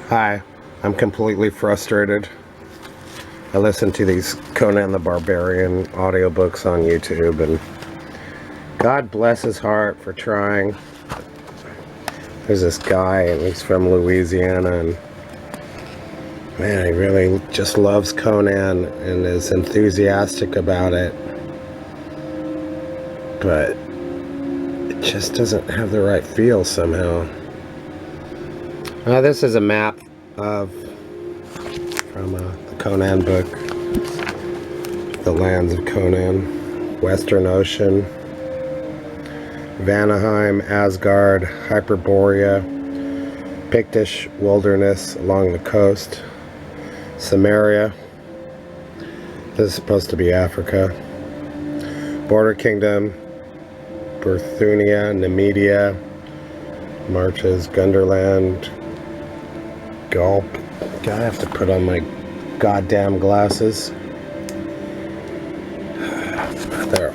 Hi, I'm completely frustrated. I listen to these Conan the Barbarian audiobooks on YouTube, and God bless his heart for trying. There's this guy, and he's from Louisiana, and man, he really just loves Conan and is enthusiastic about it. But it just doesn't have the right feel somehow. This is a map from the Conan book, the Lands of Conan, Western Ocean, Vanaheim, Asgard, Hyperborea, Pictish wilderness along the coast, Samaria. This is supposed to be Africa. Border Kingdom, Berthunia, Nemedia, Marches, Gunderland, Gulp. God, I have to put on my goddamn glasses. There.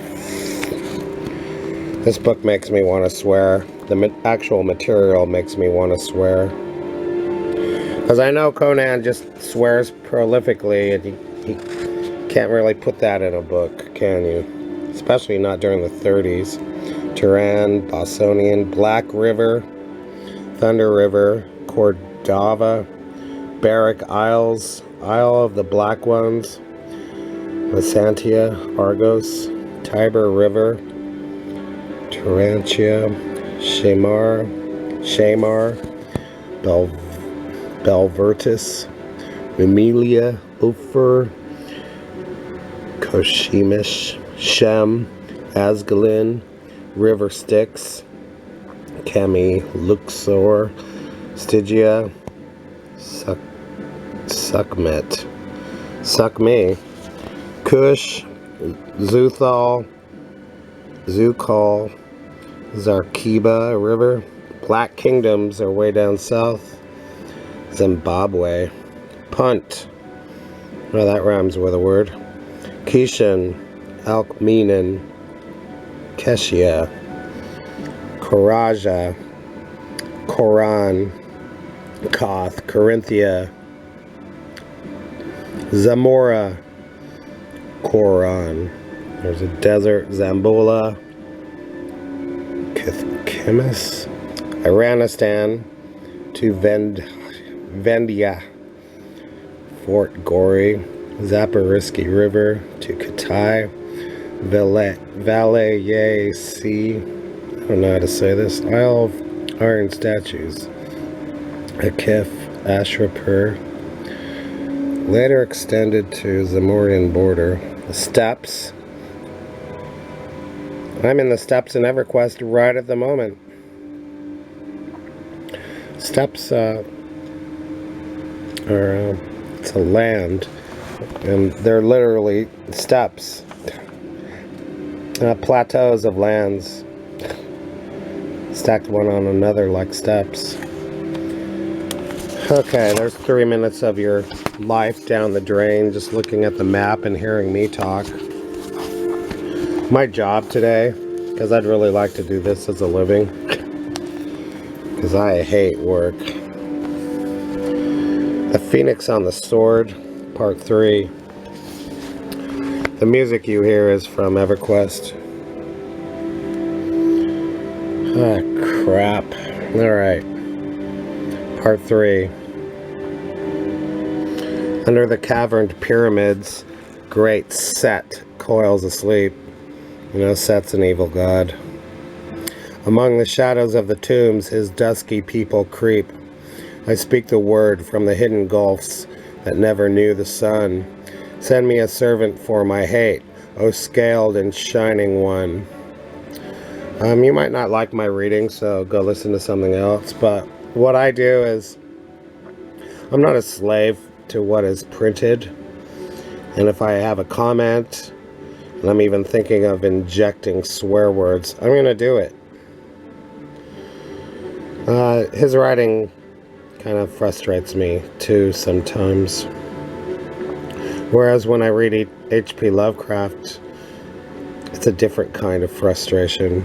This book makes me want to swear. The actual material makes me want to swear. Because I know Conan just swears prolifically, and he can't really put that in a book, can you? Especially not during the 30s. Turan, Bosonian, Black River, Thunder River, Cordova, Barrack Isles, Isle of the Black Ones, Lysantia, Argos, Tiber River, Tarantia, Shamar, Belvertus, Numilia, Ophir, Koshemish, Shem, Asgalin, River Styx, Kemi, Luxor, Stygia, Sukhmet, Kush, Zuthal, Zukal, Zarkiba River. Black Kingdoms are way down south. Zimbabwe, Punt. Well, that rhymes with a word. Kishan, Alkmenen, Keshia, Koraja, Koran, Koth, Corinthia, Zamora, Koran. There's a desert, Zambola, Chemis, Iranistan, to Vendia, Fort Gori, Zaporiski River, to Katai, Valais Sea, I don't know how to say this, Isle of Iron Statues, Akif, Ashrapur, later extended to Zamorian border, the steppes. I'm in the steppes in EverQuest right at the moment. Steppes it's a land, and they're literally steppes, plateaus of lands stacked one on another like steps. Okay, there's 3 minutes of your life down the drain just looking at the map and hearing me talk. My job today, because I'd really like to do this as a living, because I hate work. The Phoenix on the Sword, Part 3. The music you hear is from EverQuest. Ah, crap. Alright. Part 3. Under the caverned pyramids, great Set coils asleep. You know, Set's an evil god. Among the shadows of the tombs, his dusky people creep. I speak the word from the hidden gulfs that never knew the sun. Send me a servant for my hate, O scaled and shining one. You might not like my reading, so go listen to something else, but what I do is, I'm not a slave to what is printed, and if I have a comment, and I'm even thinking of injecting swear words, I'm going to do it. His writing kind of frustrates me too sometimes. Whereas when I read H.P. Lovecraft, it's a different kind of frustration.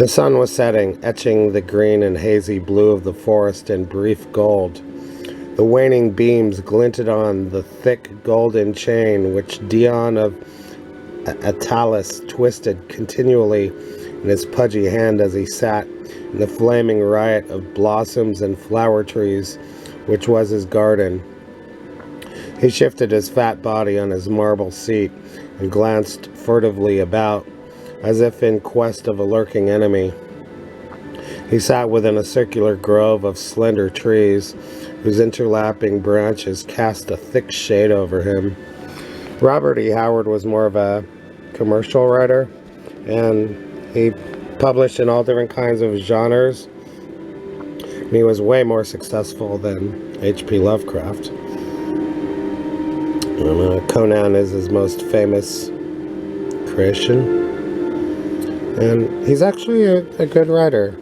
The sun was setting, etching the green and hazy blue of the forest in brief gold. The waning beams glinted on the thick golden chain which Dion of Atalis twisted continually in his pudgy hand as he sat in the flaming riot of blossoms and flower trees which was his garden. He shifted his fat body on his marble seat and glanced furtively about, as if in quest of a lurking enemy. He sat within a circular grove of slender trees, whose interlapping branches cast a thick shade over him. Robert E. Howard was more of a commercial writer, and he published in all different kinds of genres. And he was way more successful than H.P. Lovecraft. Conan is his most famous creation, and he's actually a good writer.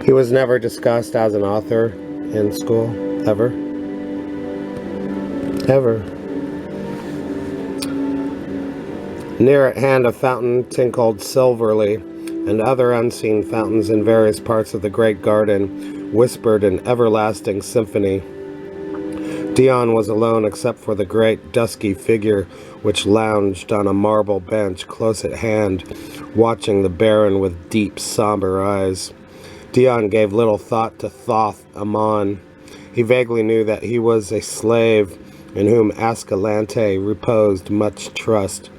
He was never discussed as an author in school, ever. Ever. Near at hand, a fountain tinkled silverly, and other unseen fountains in various parts of the great garden whispered an everlasting symphony. Dion was alone except for the great dusky figure which lounged on a marble bench close at hand, watching the Baron with deep, somber eyes. Dion gave little thought to Thoth Amon. He vaguely knew that he was a slave in whom Ascalante reposed much trust.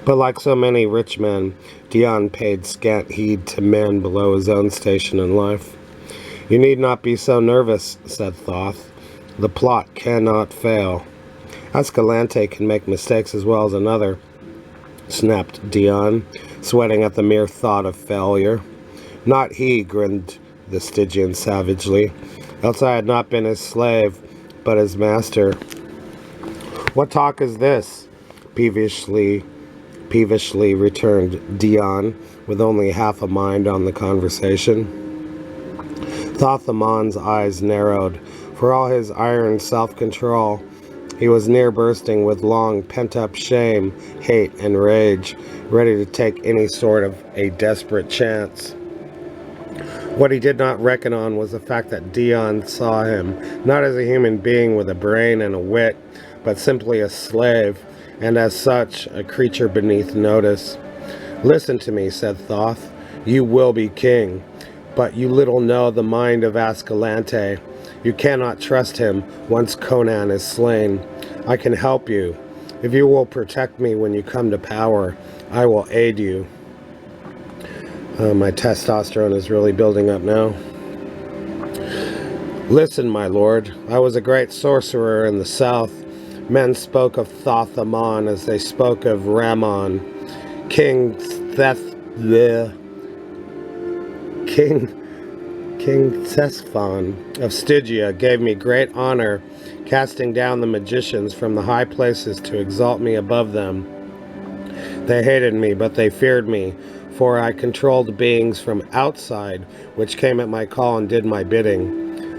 But like so many rich men, Dion paid scant heed to men below his own station in life. "You need not be so nervous," said Thoth. "The plot cannot fail." "Ascalante can make mistakes as well as another," snapped Dion, sweating at the mere thought of failure. "Not he," grinned the Stygian savagely, "else I had not been his slave, but his master." "What talk is this?" peevishly returned Dion, with only half a mind on the conversation. Thoth Amon's eyes narrowed. For all his iron self-control, he was near bursting with long pent-up shame, hate, and rage, ready to take any sort of a desperate chance. What he did not reckon on was the fact that Dion saw him, not as a human being with a brain and a wit, but simply a slave, and as such, a creature beneath notice. "Listen to me," said Thoth. "You will be king, but you little know the mind of Ascalante. You cannot trust him once Conan is slain. I can help you. If you will protect me when you come to power, I will aid you." My testosterone is really building up now. "Listen, my lord. I was a great sorcerer in the south. Men spoke of Thoth Amon as they spoke of Ramon. King Thesphon of Stygia gave me great honor, casting down the magicians from the high places to exalt me above them. They hated me, but they feared me, for I controlled beings from outside, which came at my call and did my bidding.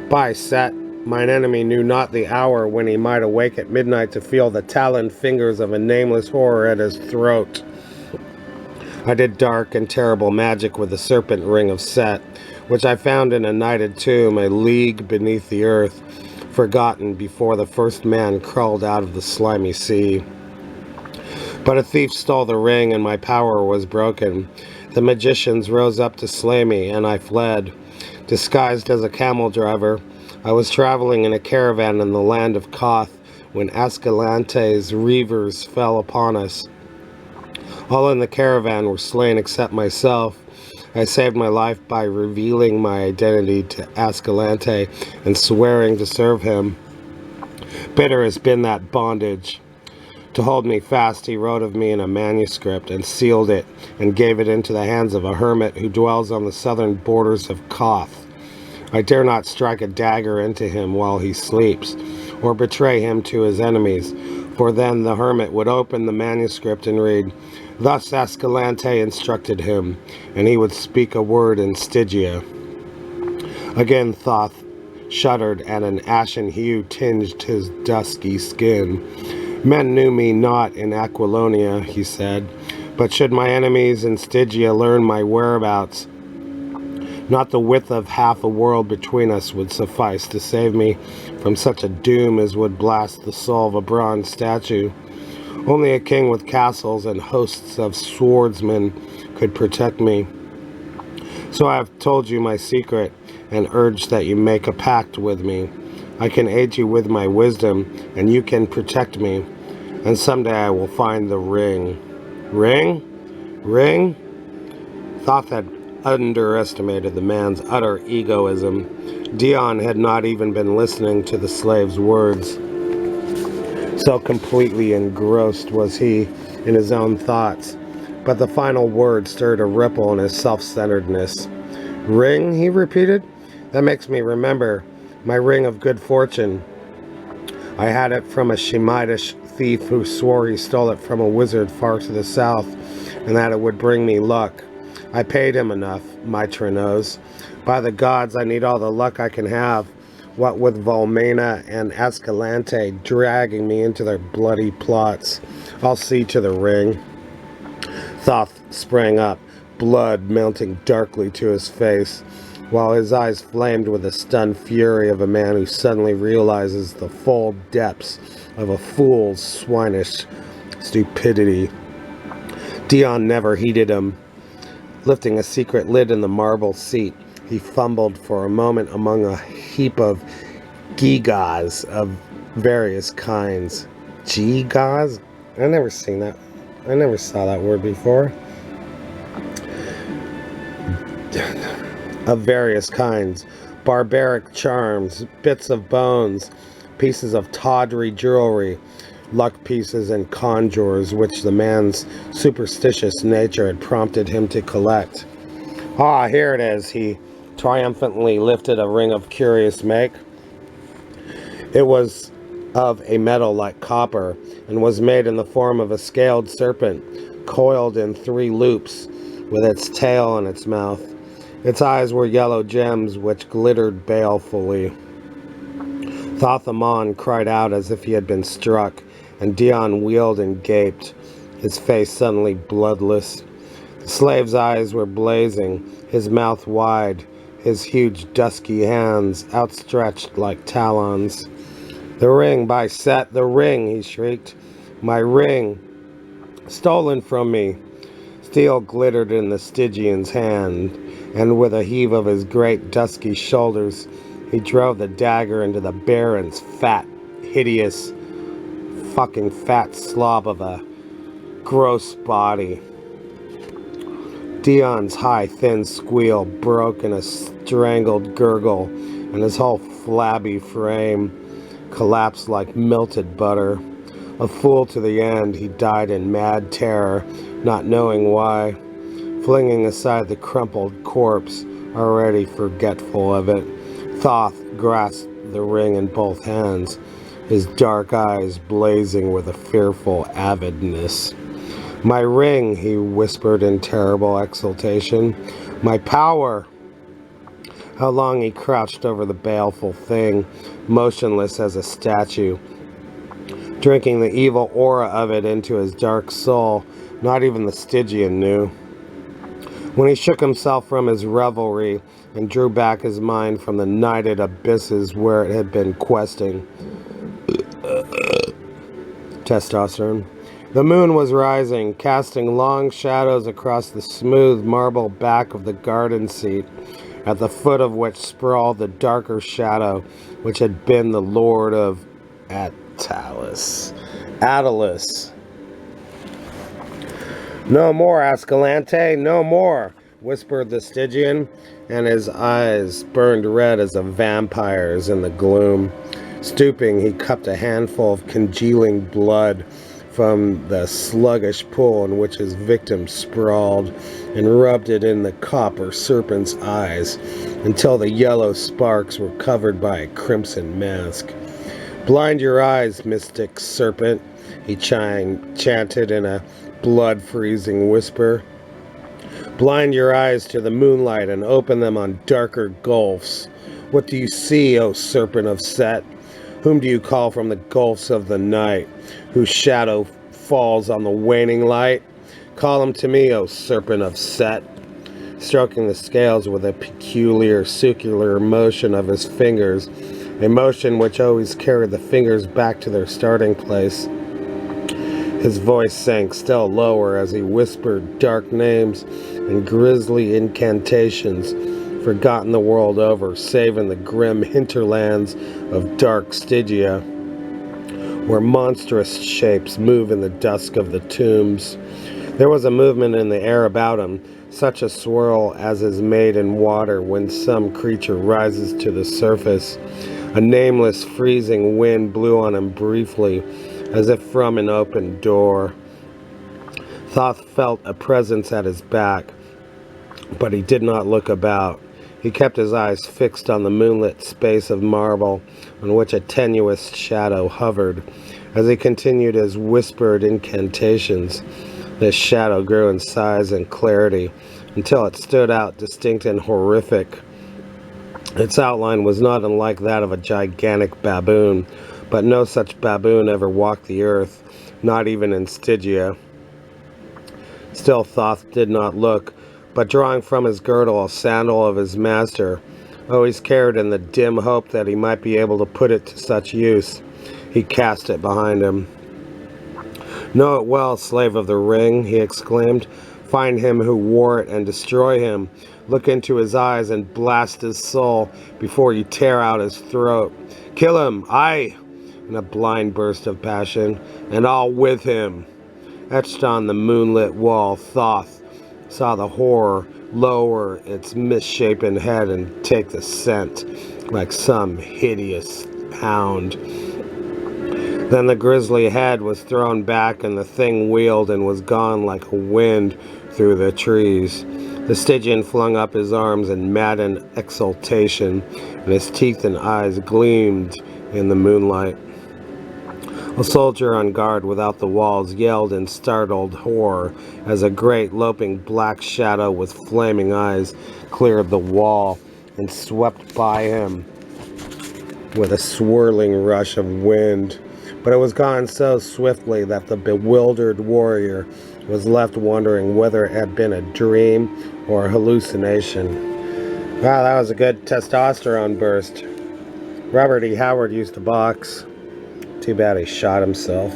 By Set, mine enemy knew not the hour when he might awake at midnight to feel the taloned fingers of a nameless horror at his throat. I did dark and terrible magic with the serpent ring of Set, which I found in a nighted tomb a league beneath the earth, forgotten before the first man crawled out of the slimy sea. But a thief stole the ring, and my power was broken. The magicians rose up to slay me, and I fled. Disguised as a camel driver, I was traveling in a caravan in the land of Koth when Ascalante's reavers fell upon us. All in the caravan were slain except myself. I saved my life by revealing my identity to Ascalante and swearing to serve him. Bitter has been that bondage. To hold me fast, he wrote of me in a manuscript and sealed it and gave it into the hands of a hermit who dwells on the southern borders of Koth. I dare not strike a dagger into him while he sleeps, or betray him to his enemies, for then the hermit would open the manuscript and read, "Thus Ascalante instructed him," and he would speak a word in Stygia. Again Thoth shuddered, and an ashen hue tinged his dusky skin. "Men knew me not in Aquilonia," he said, But should my enemies in Stygia learn my whereabouts, not the width of half a world between us would suffice to save me from such a doom as would blast the soul of a bronze statue. Only a king with castles and hosts of swordsmen could protect me. So I have told you my secret and urged that you make a pact with me. I can aid you with my wisdom, and you can protect me. And someday I will find the ring. Ring? Ring? Thoth had underestimated the man's utter egoism. Dion had not even been listening to the slave's words. So completely engrossed was he in his own thoughts. But the final word stirred a ripple in his self-centeredness. Ring, he repeated? That makes me remember my ring of good fortune. I had it from a Shemitish thief who swore he stole it from a wizard far to the south, and that it would bring me luck. I paid him enough, Mitra knows. By the gods, I need all the luck I can have. What with Volmena and Escalante dragging me into their bloody plots, I'll see to the ring. Thoth sprang up, blood mounting darkly to his face, while his eyes flamed with the stunned fury of a man who suddenly realizes the full depths of a fool's swinish stupidity. Dion never heeded him. Lifting a secret lid in the marble seat, he fumbled for a moment among a heap of gigas of various kinds. Gigas? I never saw that word before. Of various kinds. Barbaric charms, bits of bones, pieces of tawdry jewelry, luck pieces and conjures which the man's superstitious nature had prompted him to collect. Ah, here it is. He triumphantly lifted a ring of curious make. It was of a metal like copper, and was made in the form of a scaled serpent, coiled in 3 loops, with its tail in its mouth. Its eyes were yellow gems which glittered balefully. Thothamon cried out as if he had been struck, and Dion wheeled and gaped, his face suddenly bloodless. The slave's eyes were blazing, his mouth wide, his huge dusky hands outstretched like talons. "The ring, by Set, the ring!" he shrieked. "My ring! Stolen from me!" Steel glittered in the Stygian's hand, and with a heave of his great dusky shoulders, he drove the dagger into the Baron's fat, hideous, fucking fat slob of a gross body. Dion's high, thin squeal broke in a strangled gurgle, and his whole flabby frame collapsed like melted butter. A fool to the end, he died in mad terror, not knowing why, flinging aside the crumpled corpse, already forgetful of it. Thoth grasped the ring in both hands, his dark eyes blazing with a fearful avidness. "My ring," he whispered in terrible exultation. "My power!" How long he crouched over the baleful thing, motionless as a statue, drinking the evil aura of it into his dark soul, not even the Stygian knew. When he shook himself from his revelry and drew back his mind from the nighted abysses where it had been questing. Testosterone. The moon was rising, casting long shadows across the smooth marble back of the garden seat, at the foot of which sprawled the darker shadow which had been the lord of Attalus. "No more, Escalante, no more," whispered the Stygian, and his eyes burned red as a vampire's in the gloom. Stooping, he cupped a handful of congealing blood from the sluggish pool in which his victim sprawled, and rubbed it in the copper serpent's eyes until the yellow sparks were covered by a crimson mask. "Blind your eyes, mystic serpent," he chanted in a blood-freezing whisper. "Blind your eyes to the moonlight and open them on darker gulfs. What do you see, O serpent of Set? Whom do you call from the gulfs of the night, whose shadow falls on the waning light? Call him to me, O serpent of Set, stroking the scales with a peculiar circular motion of his fingers, a motion which always carried the fingers back to their starting place. His voice sank still lower as he whispered dark names and grisly incantations, forgotten the world over, save in the grim hinterlands of dark Stygia, where monstrous shapes move in the dusk of the tombs. There was a movement in the air about him, such a swirl as is made in water when some creature rises to the surface. A nameless, freezing wind blew on him briefly, as if from an open door. Thoth felt a presence at his back, but he did not look about. He kept his eyes fixed on the moonlit space of marble on which a tenuous shadow hovered. As he continued his whispered incantations, this shadow grew in size and clarity until it stood out distinct and horrific. Its outline was not unlike that of a gigantic baboon, but no such baboon ever walked the earth, not even in Stygia. Still Thoth did not look, but drawing from his girdle a sandal of his master, always carried in the dim hope that he might be able to put it to such use, he cast it behind him. "Know it well, slave of the ring," he exclaimed. "Find him who wore it and destroy him. Look into his eyes and blast his soul before you tear out his throat. Kill him, aye!" in a blind burst of passion, "and all with him." Etched on the moonlit wall, Thoth saw the horror lower its misshapen head and take the scent like some hideous hound. Then the grisly head was thrown back and the thing wheeled and was gone like a wind through the trees. The Stygian flung up his arms in maddened exultation, and his teeth and eyes gleamed in the moonlight. A soldier on guard without the walls yelled in startled horror as a great loping black shadow with flaming eyes cleared the wall and swept by him with a swirling rush of wind. But it was gone so swiftly that the bewildered warrior was left wondering whether it had been a dream or a hallucination. Wow, that was a good testosterone burst. Robert E. Howard used to box. Too bad he shot himself.